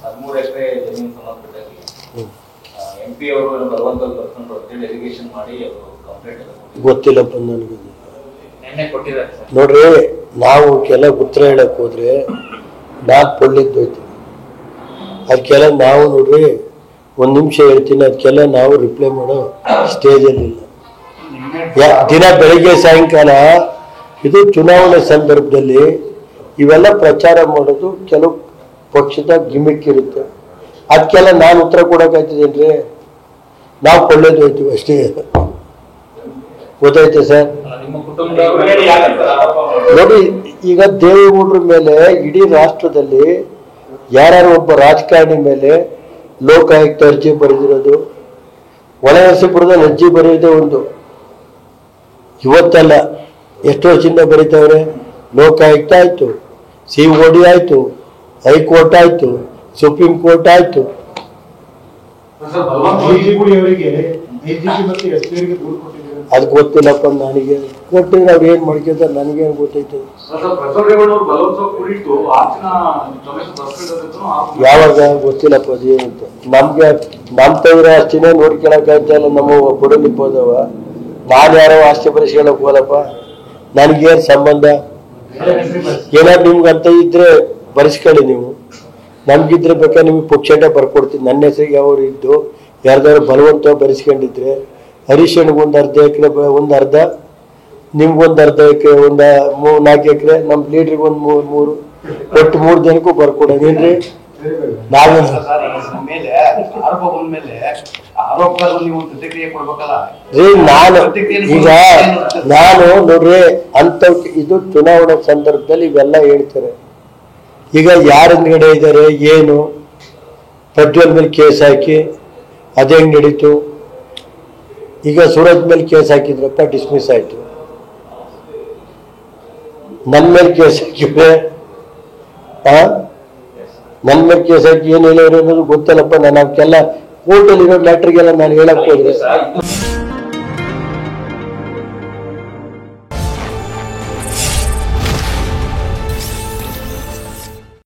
13 ಎಕರೆ ಜಮೀನು ಸಂಬಂಧಪಟ್ಟಾಗಿ MP ಅವರು ಬಲವಂತವಾಗಿ ಬರ್ಕೊಂಡು ಅಂತೇಳಿ ಎಲಿಗೇಷನ್ ಮಾಡಿ ಅವರು ಕಂಪ್ಲೇಂಟ್ ಎಲ್ಲ ಗೊತ್ತಿಲ್ಲಪ್ಪ ನನಗೆ. ನೆನ್ನೆ ಕೊಟ್ಟಿದ್ದಾರೆ ಸರ್. ನೋಡ್ರಿ, ನಾವು ಕೆಲ ಉತ್ತರ ಹೇಳಕ್ ಹೋದ್ರೆ ನಾಲ್ಕು ಪೊಳ್ಳಿದ್ದು ಹೋಯ್ತೀವಿ. ಅದಕ್ಕೆಲ್ಲ ನಾವು ನೋಡ್ರಿ 1 ನಿಮಿಷ ಹೇಳ್ತೀನಿ, ಅದಕ್ಕೆಲ್ಲ ನಾವು ರಿಪ್ಲೈ ಮಾಡೋ ಸ್ಟೇಜಲ್ಲಿ ಇಲ್ಲ. ದಿನ ಬೆಳಿಗ್ಗೆ ಸಾಯಂಕಾಲ ಇದು ಚುನಾವಣೆ ಸಂದರ್ಭದಲ್ಲಿ ಇವೆಲ್ಲ ಪ್ರಚಾರ ಮಾಡೋದು ಕೆಲವು ಪಕ್ಷದ ಗಿಮಿಕ್ ಇರುತ್ತೆ. ಅದಕ್ಕೆಲ್ಲ ನಾನು ಉತ್ತರ ಕೊಡೋಕಾಯ್ತದೇನ್ರಿ? ನಾವು ಕೊಳ್ಳೇದು ಹೋಯ್ತೀವಿ ಅಷ್ಟೇ. ಗೊತ್ತಾಯ್ತು ಸರ್? ನೋಡಿ, ಈಗ ದೇವೇಗೌಡರ ಮೇಲೆ ಇಡೀ ರಾಷ್ಟ್ರದಲ್ಲಿ ಯಾರು ಒಬ್ಬ ರಾಜಕಾರಣಿ ಮೇಲೆ ಲೋಕಾಯುಕ್ತ ಅರ್ಜಿ ಬರೆದಿರೋದು, ಒಳನರಸೀಪುರದಲ್ಲಿ ಅರ್ಜಿ ಬರೆಯೋದೇ ಒಂದು, ಇವತ್ತಲ್ಲ ಎಷ್ಟು ವರ್ಷದಿಂದ ಬರೀತಾವ್ರೆ. ಲೋಕಾಯುಕ್ತ ಆಯ್ತು, COD ಆಯ್ತು, ಹೈಕೋರ್ಟ್ ಆಯ್ತು, ಸುಪ್ರೀಂ ಕೋರ್ಟ್ ಆಯ್ತು. ಅದು ಗೊತ್ತಿಲ್ಲಪ್ಪ ನನಗೆ. ಕೊಟ್ಟಿದ್ರೆ ಅವ್ರು ಏನ್ ಮಾಡ್ಕೊತಾರೆ ನನಗೇನು ಗೊತ್ತೈತೆ? ಯಾವಾಗ ಗೊತ್ತಿಲ್ಲಪ್ಪ ಅದು ಏನಂತ. ನಮ್ಗೆ ನಮ್ ತವ್ರ ಆಸ್ತಿನೇ ನೋಡ್ಕೊಳಕ್ ಆಯ್ತಲ್ಲ, ನಮ್ಮ ಕೊಡಲಿಕ್ಕೆ ಹೋದವ. ನಾನು ಯಾರೋ ಆಸ್ತಿ ಬರೆಸ್ಕೊಳಕ್ ಹೋದಪ್ಪ, ನನಗೇನು ಸಂಬಂಧ? ಏನಾದ್ರು ನಿಮ್ಗೆ ಅಂತ ಇದ್ರೆ ಬರೆಸ್ಕೊಳ್ಳಿ ನೀವು, ನಮ್ಗಿದ್ರೆ ಬೇಕಾದ್ರೆ ನಿಮ್ಗೆ ಪುಕ್ಷಟೆ ಬರ್ಕೊಡ್ತೀನಿ. ನನ್ನ ಹೆಸರಿಗೆ ಯಾವ ಇದ್ದು ಯಾರ್ದಾದ್ರು ಬಲವಂತ ಬರೆಸ್ಕೊಂಡಿದ್ರೆ ಹರೀಶನ್ಗೆ ಒಂದು ಅರ್ಧ ಎಕರೆ, ಒಂದು ಅರ್ಧ ನಿಮ್ಗೊಂದು ಅರ್ಧ ಎಕರೆ, ಒಂದು 4 ಎಕರೆ, ನಮ್ಮ ಲೀಡ್ರಿಗೆ ಒಂದು 3 ಒಟ್ಟು 3 ಜನಕ್ಕೂ ಬರ್ಕೊಡೋದೇನ್ರಿ? ನಾವೇ ನಾನು ನೋಡ್ರಿ ಅಂತ ಇದು ಚುನಾವಣೆ ಸಂದರ್ಭದಲ್ಲಿ ಇವೆಲ್ಲ ಹೇಳ್ತಾರೆ. ಈಗ ಯಾರ ಹಿಂದ್ಗಡೆ ಇದ್ದಾರೆ ಏನು, ಪ್ರಜ್ವಲ್ ಮೇಲೆ ಕೇಸ್ ಹಾಕಿ ಅದೇ ಹೆಂಗ್ ನಡೀತು. ಈಗ ಸೂರಜ್ ಮೇಲೆ ಕೇಸ್ ಹಾಕಿದ್ರಪ್ಪ, ಡಿಸ್ಮಿಸ್ ಆಯ್ತು. ನನ್ನ ಮೇಲೆ ಕೇಸ್ ಹಾಕಿದ್ರೆ ನನ್ನ ಮೇಲೆ ಕೇಸ್ ಹಾಕಿ ಏನು ಹೇಳೋರು ಅನ್ನೋದು ಗೊತ್ತಲ್ಲಪ್ಪ. ನಾನು ಅವಕ್ಕೆಲ್ಲ ಕೋರ್ಟಲ್ಲಿರೋ ಮ್ಯಾಟ್ರಿಗೆಲ್ಲ ನಾನು ಹೇಳಕ್ ಹೋದ್ರೆ